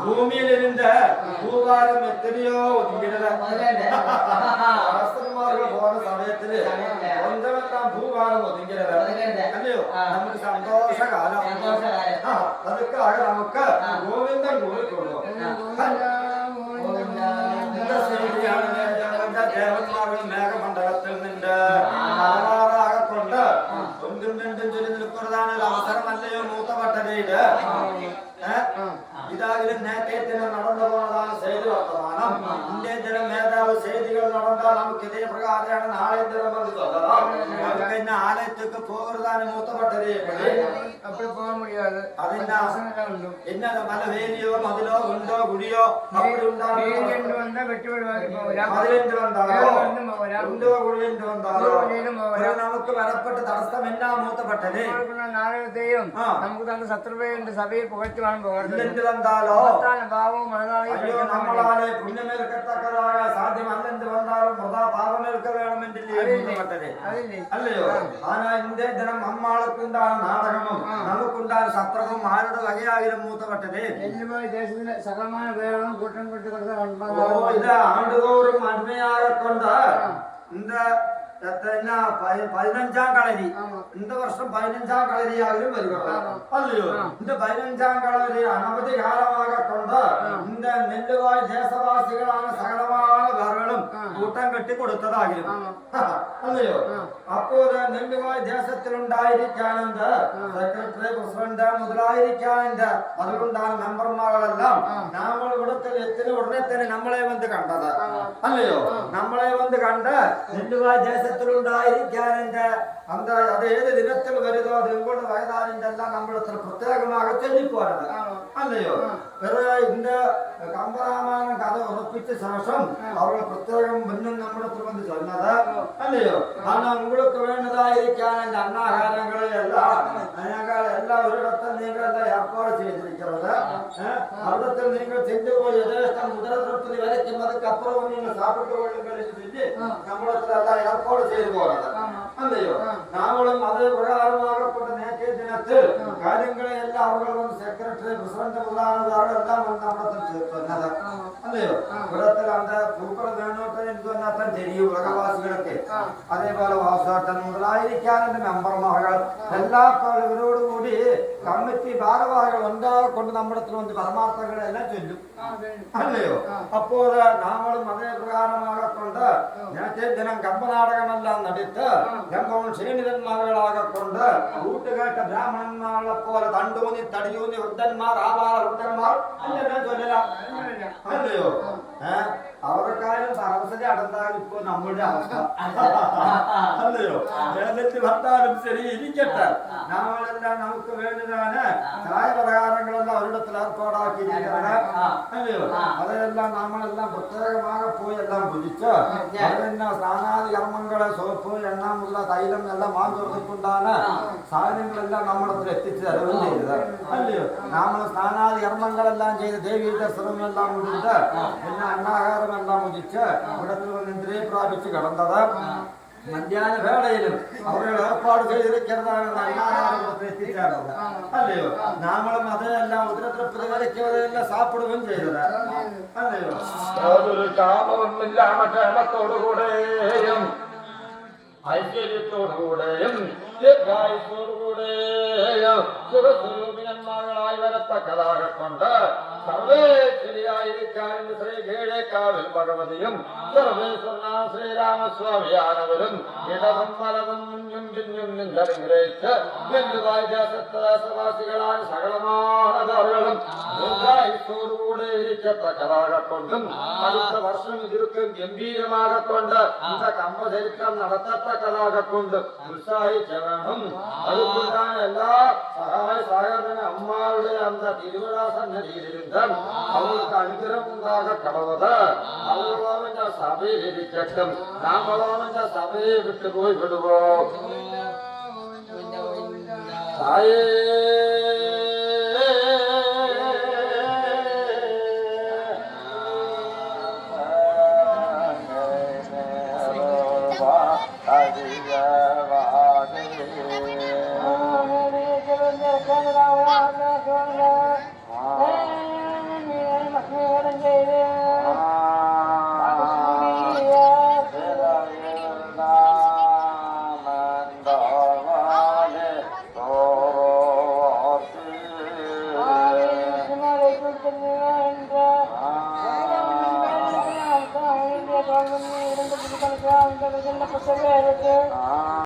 ഭൂമിയിൽ ഇരുന്ന ഭൂഭാരം എത്രയോ ഒതുങ്ങിനമാർക്ക് പോണ സമയത്തില് ഒന്നെല്ലാം ഭൂഭാരം ഒതുങ്ങിനത് അല്ലയോ നമുക്ക് സന്തോഷകാലം അതൊക്കെ ആകെ നമുക്ക് ഗോവിന്ദൻ കൂടിക്കൊള്ളു ദേവന്മാരുടെ മേഘമണ്ഡലത്തിൽ നിന്ന് കൊണ്ട് ഒന്നും രണ്ടും ചൊല്ലി നിൽക്കുന്നതാണ് അവസരമല്ലയോ മൂത്തപട്ടതയില് ഇതായാലും നേരത്തെ നടന്നു പോണതാണ് ചെയ്തി വർത്തമാനം ഇന്ത്യ ജന മേധാവ് ചെയ്തികൾ നടന്നാൽ നമുക്ക് ഇതേ പ്രകാരമാണ് നാളെ പിന്നെ ആലയത്തേക്ക് പോകരുതാണ് മൂത്തപട്ടതയെ അതിന്റെ മല വേലിയോ മതിലോ ഉണ്ടോ കുടിയോ ഉണ്ടോ കുഴിയുണ്ടോ നമുക്ക് വരപ്പെട്ട് തടസ്സം എന്നാ മൂത്തപ്പെട്ടത് നാടകത്തെയും നമുക്ക് തന്നെ ശത്രുപേന്റെ സഭയിൽ പുകഴ്ത്തി വേണം നമ്മളാലെ പുണ്യമേൽക്കത്തക്കതായ സാധ്യമല്ലെന്ന് വന്നാലും വൃഥാ പാപമേൽക്ക വേണമെന്നില്ലേ അല്ലയോ ആനാ ഇന്ത്യ ജനം നമ്മൾക്കുണ്ടാണ് നാടകവും നമുക്കുണ്ടാണ് ശത്രുവും ആരുടെ വകയായാലും മൂത്തപ്പെട്ടത് ദേശത്തിന്റെ സകലമായ പേരും കൂട്ടം കൂട്ടി ഇത് ആണ്ടുതോറും അന്മയാകൊണ്ട് എന്താ 15-ാം കളരി இந்த வருஷம் 15-ാം കളരിയായാലും வருகிறது അല്ലയോ இந்த 15-ാം കളരി അനവധി കാലமாக കൊണ്ട് இந்த നെല്ലുവായ് ദേശവാസികളാണ് സകലമായ പേர்களுം കൂട്ടം കെട്ടി കൊടുത്തതാകിലും അല്ലയോ അപ്പോൾ നെല്ലുവായ് ദേശത്തിലുണ്ടായിരിക്കാനുണ്ട് സെക്രട്ടറി പ്രസിഡന്റ് മുതലായിരിക്കാനുണ്ട് അതുകൊണ്ടാണ് മെമ്പർമാരെല്ലാം നമ്മൾ ഇവിടത്തിൽ എത്തിന് ഉടനെ തന്നെ നമ്മളെ വന്ന് കണ്ടത് അല്ലയോ നമ്മളെ വന്ന് കണ്ട് നെല്ലുവായ് ദേശത്തിലുണ്ടായിരിക്കാനുണ്ട് അന്ത അത് ഏത് ദിനത്തിൽ വരുതോ അതുകൊണ്ട് വയനാടിന്റെ എല്ലാം നമ്മളിത്ര പ്രത്യേകமாக ചൊല്ലിപ്പോരുന്നത് അല്ലയോ ഇതിന്റെ കമ്പരാമായണം കഥ ഉറപ്പിച്ച ശേഷം അവരുടെ പ്രത്യേകം മുന്നും നമ്മളിടത്തിൽ വന്ന് ചൊന്നത് അല്ലയോ കാരണം നിങ്ങൾക്ക് വേണ്ടതായിരിക്കാൻ എന്റെ അന്നാഹാരങ്ങളെ എല്ലാം ഒരിടത്തും നിങ്ങളെല്ലാം ഏർപ്പാട് ചെയ്തിരിക്കുന്നത് അവിടത്തിൽ നിങ്ങൾ ചെല്ലുപോയി യഥേഷ്ടം മുതലത്തിൽ വരയ്ക്കും അതൊക്കപ്പുറവും നിങ്ങൾ സാപ്പിട്ടുകൊള്ളുകളിൽ ചൊല്ലി നമ്മളിടത്തിലെല്ലാം ഏർപ്പാട് ചെയ്തു പോകുന്നത് അല്ലയോ നാമളും അതേ പ്രകാരമാകപ്പെട്ട നേറ്റേ ദിനത്തിൽ കാര്യങ്ങളെ എല്ലാം അവർ വന്ന് സെക്രട്ടറി പ്രസിഡന്റ് മുതലാണെല്ലാം നമ്മളിടത്തിൽ ചേർക്കുന്നത് അല്ലയോ ഇവിടത്തിൽ അന്റെ പൂക്കൾ വേണോട്ട് എനിക്ക് വന്നാൽ ചെറിയ ഉലകവാസികളൊക്കെ അതേപോലെ വാസുവാട്ടൻ മുതലായിരിക്കാനുണ്ട് മെമ്പർമാകൾ എല്ലാ ഇവരോടുകൂടി കമ്മിറ്റി ഭാരവാഹികൾ ഉണ്ടാകൊണ്ട് നമ്മളിടത്തിൽ വന്ന് പരമാർത്ഥങ്ങളെല്ലാം ചൊല്ലും അല്ലയോ അപ്പോൾ നാമളും അതേ പ്രകാരമാകൊണ്ട് നേരത്തെ ദിനം കമ്പനാടകമെല്ലാം നടിത്ത് ഗംഭവും ക്ഷീണിതന്മാരാകൊണ്ട് കൂട്ടുകേട്ട ബ്രാഹ്മണന്മാരെ പോലെ തണ്ടൂന്നി തടിയൂന്നി വൃദ്ധന്മാർ ആവാറ വൃദ്ധന്മാർ എല്ലാം ചൊല്ലലാം അല്ലയോ അവർക്കാരും സരസ്വതി അടന്താലും ഇപ്പൊ നമ്മുടെ അവസ്ഥ അല്ലയോ ഏതെങ്കിലും ഭർത്താലും ശരി ഇരിക്കട്ടെ നമ്മളെല്ലാം നമുക്ക് വേണ്ടതാണ് ചായ പ്രകാരങ്ങളെല്ലാം ഒരിടത്തിൽ ഏർപ്പാടാക്കിയിരിക്കുന്നത് അല്ലയോ അതെല്ലാം നമ്മളെല്ലാം പ്രത്യേകமாக പോയി എല്ലാം ഭുജിച്ച് അതെല്ലാം സ്നാനാദി കർമ്മങ്ങളെ സോപ്പ് എണ്ണ മുള്ള തൈലം എല്ലാം വാങ്ങിക്കൊണ്ടാണ് സാധനങ്ങളെല്ലാം നമ്മളിടത്തിൽ എത്തിച്ച് തരവും ചെയ്തത് അല്ലയോ നമ്മൾ സ്നാനാദി കർമ്മങ്ങളെല്ലാം ചെയ്ത് ദേവീ ദർശനമെല്ലാം മുടിച്ച് പിന്നെ അന്നാഹാരം എല്ലാം മുതിച്ച് ഇവിടത്തിൽ വന്ന് ഇന്ദ്രിയെ പ്രാപിച്ച് കിടന്നത് മധ്യാഹ്ന വേളയിലും അവരുടെ ഏർപ്പാട് ചെയ്തിരിക്കുന്നതാണ് അന്നാഹാരം എത്തിച്ചേർന്നത് അല്ലയോ നമ്മളും അതെല്ലാം ഉദരത്തിൽ വരയ്ക്കുവതെല്ലാം സാപ്പിടുകയും ചെയ്തത് അല്ലയോ യാതൊരു കാമവുമില്ലാമ ക്ഷേമത്തോടുകൂടെയും ഐശ്വര്യത്തോടുകൂടെയും ദീർഘായുസ്സോടുകൂടെയും സുഖസ്വരൂപിനന്മാരായി വരത്തക്കതാകൊണ്ട് സർവേശ്വരിയായിരിക്കാൻ ശ്രീകേഴേക്കാവിൽ ഭഗവതിയും സർവേശ്വരന ശ്രീരാമസ്വാമിയാനവരും ഇടവും വലവും മുന്നും പിന്നും നിന്നനുഗ്രഹിച്ച് ബന്ധുവായ ദേശവാസികളായ സകലമാനവர்களுം ദീർഘായുസ്സോടുകൂടെ ഇരിക്കത്തക്കതാകൊണ്ടും അടുത്ത വർഷം ഇതിർക്കും ഗംഭീരമാകൊണ്ട് இந்த കമ്പചരിത്രം നടത്തത്തക്കതാകൊണ്ട് ഉത്സാഹിച്ച വേണം അതുകൊണ്ടാണ് എല്ലാ സഹായ സഹകരണ അമ്മാരുടെ അന്ത തിരുവിഴാ സന്നിധിയിലിരുന്ന് അവർക്ക് അനുഗ്രഹം ഉണ്ടാക കടവത് അവളോമന്റെ സഭയിലിരിക്കട്ടും നാമളോമന്റെ സഭയെ വിട്ടുപോയി വിടുവോ തായേ Hallelujah. നമുക്ക് നൽകാം.